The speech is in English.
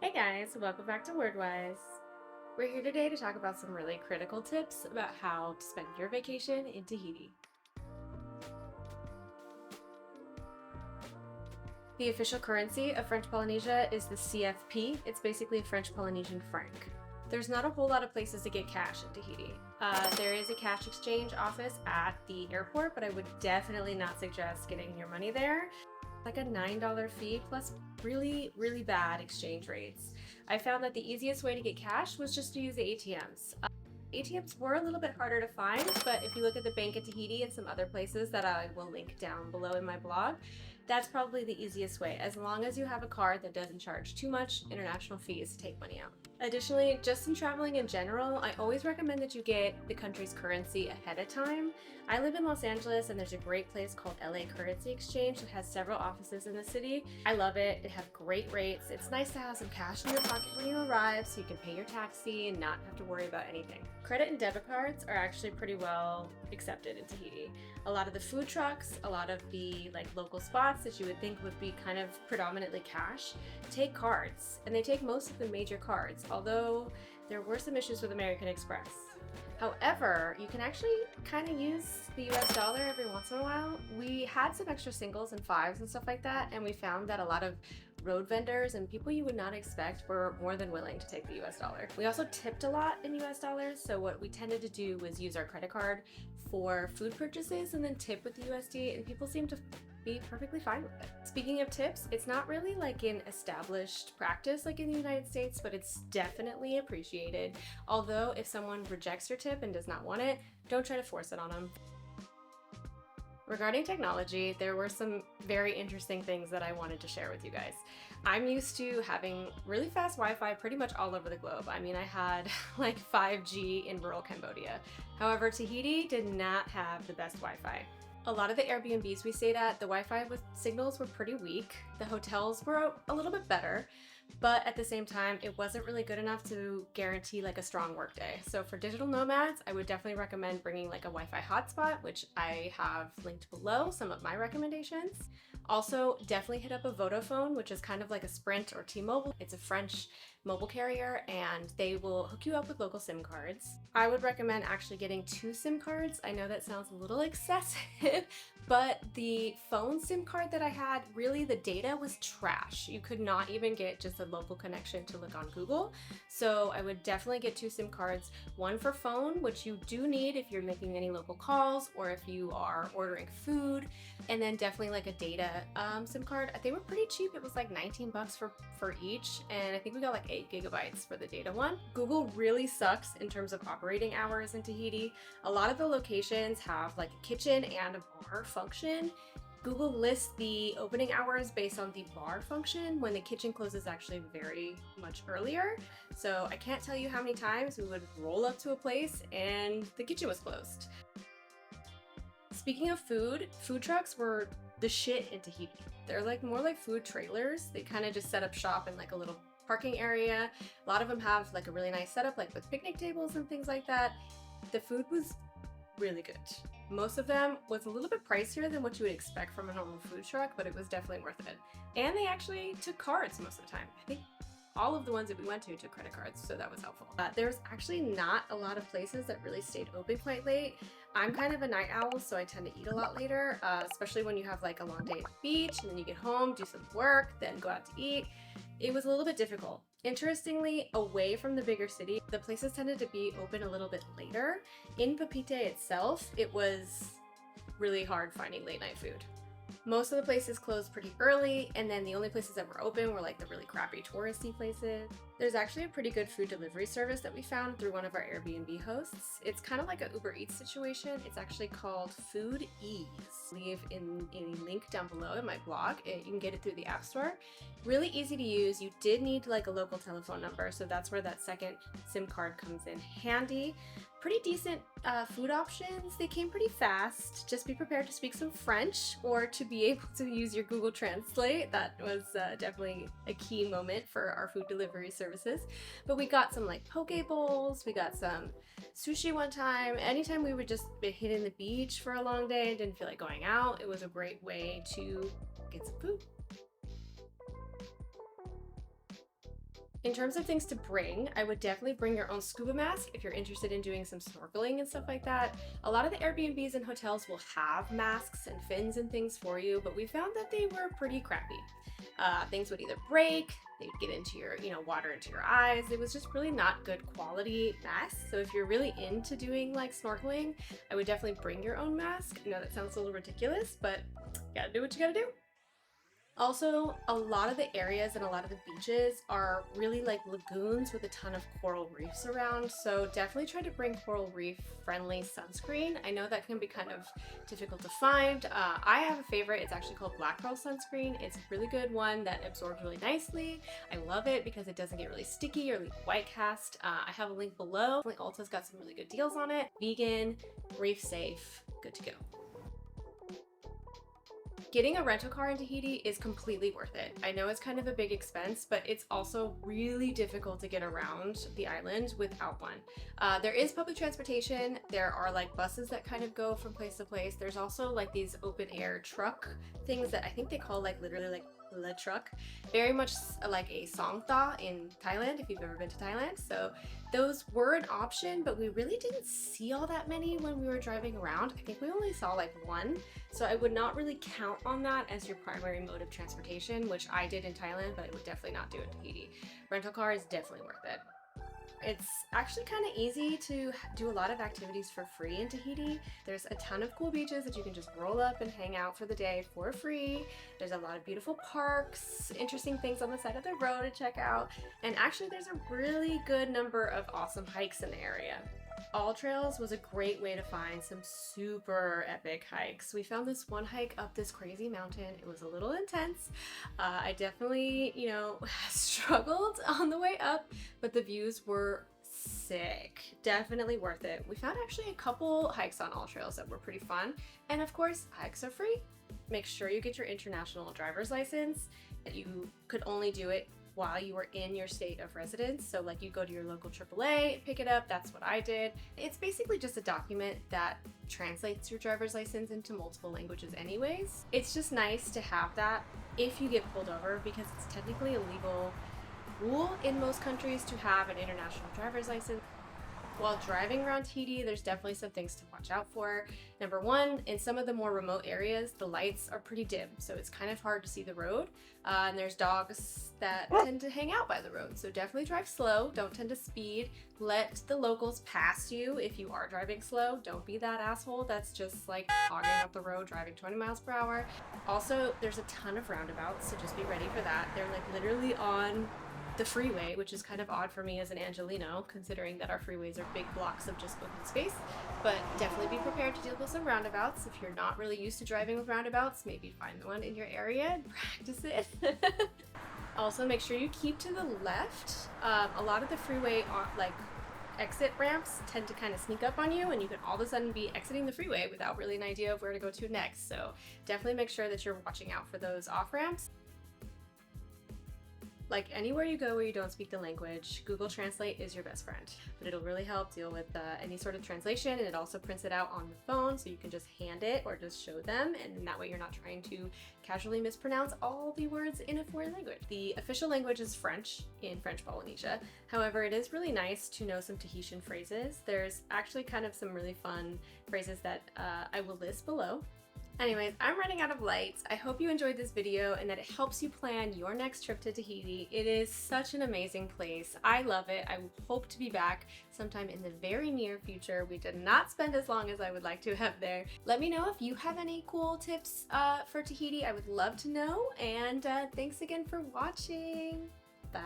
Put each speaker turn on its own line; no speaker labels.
Hey guys, welcome back to Wordwise. We're here today to talk about some really critical tips about how to spend your vacation in Tahiti. The official currency of French Polynesia is the CFP. It's basically a French Polynesian franc. There's not a whole lot of places to get cash in Tahiti. There is a cash exchange office at the airport, but I would definitely not suggest getting your money there. Like a $9 fee plus really bad exchange rates. I found that the easiest way to get cash was just to use the ATMs. ATMs were a little bit harder to find, but if you look at the bank at Tahiti and some other places that I will link down below in my blog, that's probably the easiest way, as long as you have a card that doesn't charge too much international fees to take money out. Additionally, just in traveling in general, I always recommend that you get the country's currency ahead of time. I live in Los Angeles and there's a great place called LA Currency Exchange that has several offices in the city. I love it. It has great rates. It's nice to have some cash in your pocket when you arrive so you can pay your taxi and not have to worry about anything. Credit and debit cards are actually pretty well accepted in Tahiti. A lot of the food trucks, a lot of the local spots that you would think would be kind of predominantly cash, take cards, and they take most of the major cards, although there were some issues with American Express. However, you can actually kind of use the US dollar every once in a while. We had some extra singles and fives and stuff like that, and we found that a lot of road vendors and people you would not expect were more than willing to take the US dollar. We also tipped a lot in US dollars, so what we tended to do was use our credit card for food purchases and then tip with the USD, and people seemed to be perfectly fine with it. Speaking of tips, it's not really like an established practice like in the United States, but it's definitely appreciated. Although if someone rejects your tip and does not want it, don't try to force it on them. Regarding technology, there were some very interesting things that I wanted to share with you guys. I'm used to having really fast Wi-Fi pretty much all over the globe. I mean, I had like 5G in rural Cambodia. However, Tahiti did not have the best Wi-Fi. A lot of the Airbnbs we stayed at, the Wi-Fi signals were pretty weak. The hotels were a little bit better, but at the same time, it wasn't really good enough to guarantee like a strong workday. So for digital nomads, I would definitely recommend bringing like a Wi-Fi hotspot, which I have linked below some of my recommendations. Also, definitely hit up a Vodafone, which is kind of like a Sprint or T-Mobile. It's a French mobile carrier and they will hook you up with local SIM cards. I would recommend actually getting 2 SIM cards. I know that sounds a little excessive, but the phone SIM card that I had, really the data was trash. You could not even get just a local connection to look on Google. So I would definitely get 2 SIM cards, one for phone, which you do need if you're making any local calls or if you are ordering food, and then definitely like a data SIM card. They were pretty cheap. It was like 19 bucks for each, and I think we got like 8 gigabytes for the data one. Google really sucks in terms of operating hours in Tahiti. A lot of the locations have like a kitchen and a bar function. Google lists the opening hours based on the bar function when the kitchen closes actually very much earlier. So I can't tell you how many times we would roll up to a place and the kitchen was closed. Speaking of food, food trucks were the shit in Tahiti. They're like more like food trailers. They kind of just set up shop in like a little parking area. A lot of them have like a really nice setup, like with picnic tables and things like that. The food was really good. Most of them was a little bit pricier than what you would expect from a normal food truck, but it was definitely worth it. And they actually took cards most of the time. I think all of the ones that we went to took credit cards, so that was helpful. There's actually not a lot of places that really stayed open quite late. I'm kind of a night owl, so I tend to eat a lot later, especially when you have like a long day at the beach and then you get home, do some work, then go out to eat. It was a little bit difficult. Interestingly, away from the bigger city, the places tended to be open a little bit later. In Papeete itself, it was really hard finding late night food. Most of the places closed pretty early, and then the only places that were open were like the really crappy touristy places. There's actually a pretty good food delivery service that we found through one of our Airbnb hosts. It's kind of like an Uber Eats situation. It's actually called Food Ease. Leave in a link down below in my blog. You can get it through the App Store. Really easy to use. You did need like a local telephone number, so that's where that second SIM card comes in handy. Pretty decent food options. They came pretty fast. Just be prepared to speak some French or to be able to use your Google Translate. That was definitely a key moment for our food delivery services. But we got some like poke bowls, we got some sushi one time. Anytime we would just be hitting the beach for a long day and didn't feel like going out, it was a great way to get some food. In terms of things to bring, I would definitely bring your own scuba mask if you're interested in doing some snorkeling and stuff like that. A lot of the Airbnbs and hotels will have masks and fins and things for you, but we found that they were pretty crappy. Things would either break, they'd get into your, water into your eyes. It was just really not good quality masks. So if you're really into doing like snorkeling, I would definitely bring your own mask. I know that sounds a little ridiculous, but you gotta do what you gotta do. Also, a lot of the areas and a lot of the beaches are really like lagoons with a ton of coral reefs around, so definitely try to bring coral reef friendly sunscreen. I know that can be kind of difficult to find. I have a favorite. It's actually called Black Pearl sunscreen. It's a really good one that absorbs really nicely. I love it because it doesn't get really sticky or leave white cast. I have a link below. Ulta's got some really good deals on it. Vegan, reef safe, good to go. Getting a rental car in Tahiti is completely worth it. I know it's kind of a big expense, but it's also really difficult to get around the island without one. There is public transportation. There are like buses that kind of go from place to place. There's also like these open air truck things that I think they call like literally like le truck, very much like a songtha in Thailand, if you've ever been to Thailand. So those were an option, but we really didn't see all that many when we were driving around. I think we only saw like one, so I would not really count on that as your primary mode of transportation, which I did in Thailand, but I would definitely not do in Tahiti. Rental car is definitely worth it. It's actually kind of easy to do a lot of activities for free in Tahiti. There's a ton of cool beaches that you can just roll up and hang out for the day for free. There's a lot of beautiful parks, interesting things on the side of the road to check out, and actually there's a really good number of awesome hikes in the area. All Trails was a great way to find some super epic hikes. We found this one hike up this crazy mountain. It was a little intense. I definitely, struggled on the way up, but the views were sick. Definitely worth it. We found actually a couple hikes on All Trails that were pretty fun. And of course, hikes are free. Make sure you get your international driver's license. You could only do it while you were in your state of residence. So like you go to your local AAA, pick it up, that's what I did. It's basically just a document that translates your driver's license into multiple languages anyways. It's just nice to have that if you get pulled over, because it's technically a legal rule in most countries to have an international driver's license. While driving around Tahiti, there's definitely some things to watch out for. Number one, in some of the more remote areas, the lights are pretty dim, so it's kind of hard to see the road. And there's dogs that tend to hang out by the road, so definitely drive slow. Don't tend to speed. Let the locals pass you if you are driving slow. Don't be that asshole that's just like hogging up the road, driving 20 miles per hour. Also, there's a ton of roundabouts, so just be ready for that. They're like literally on the freeway, which is kind of odd for me as an Angelino, considering that our freeways are big blocks of just open space. But definitely be prepared to deal with some roundabouts. If you're not really used to driving with roundabouts, maybe find one in your area and practice it. Also, make sure you keep to the left. A lot of the freeway exit ramps tend to kind of sneak up on you, and you can all of a sudden be exiting the freeway without really an idea of where to go to next. So definitely make sure that you're watching out for those off ramps. Like anywhere you go where you don't speak the language, Google Translate is your best friend. But it'll really help deal with any sort of translation, and it also prints it out on the phone so you can just hand it or just show them, and that way you're not trying to casually mispronounce all the words in a foreign language. The official language is French in French Polynesia. However, it is really nice to know some Tahitian phrases. There's actually kind of some really fun phrases that I will list below. Anyways, I'm running out of lights. I hope you enjoyed this video and that it helps you plan your next trip to Tahiti. It is such an amazing place. I love it. I hope to be back sometime in the very near future. We did not spend as long as I would like to have there. Let me know if you have any cool tips for Tahiti. I would love to know. And thanks again for watching. Bye.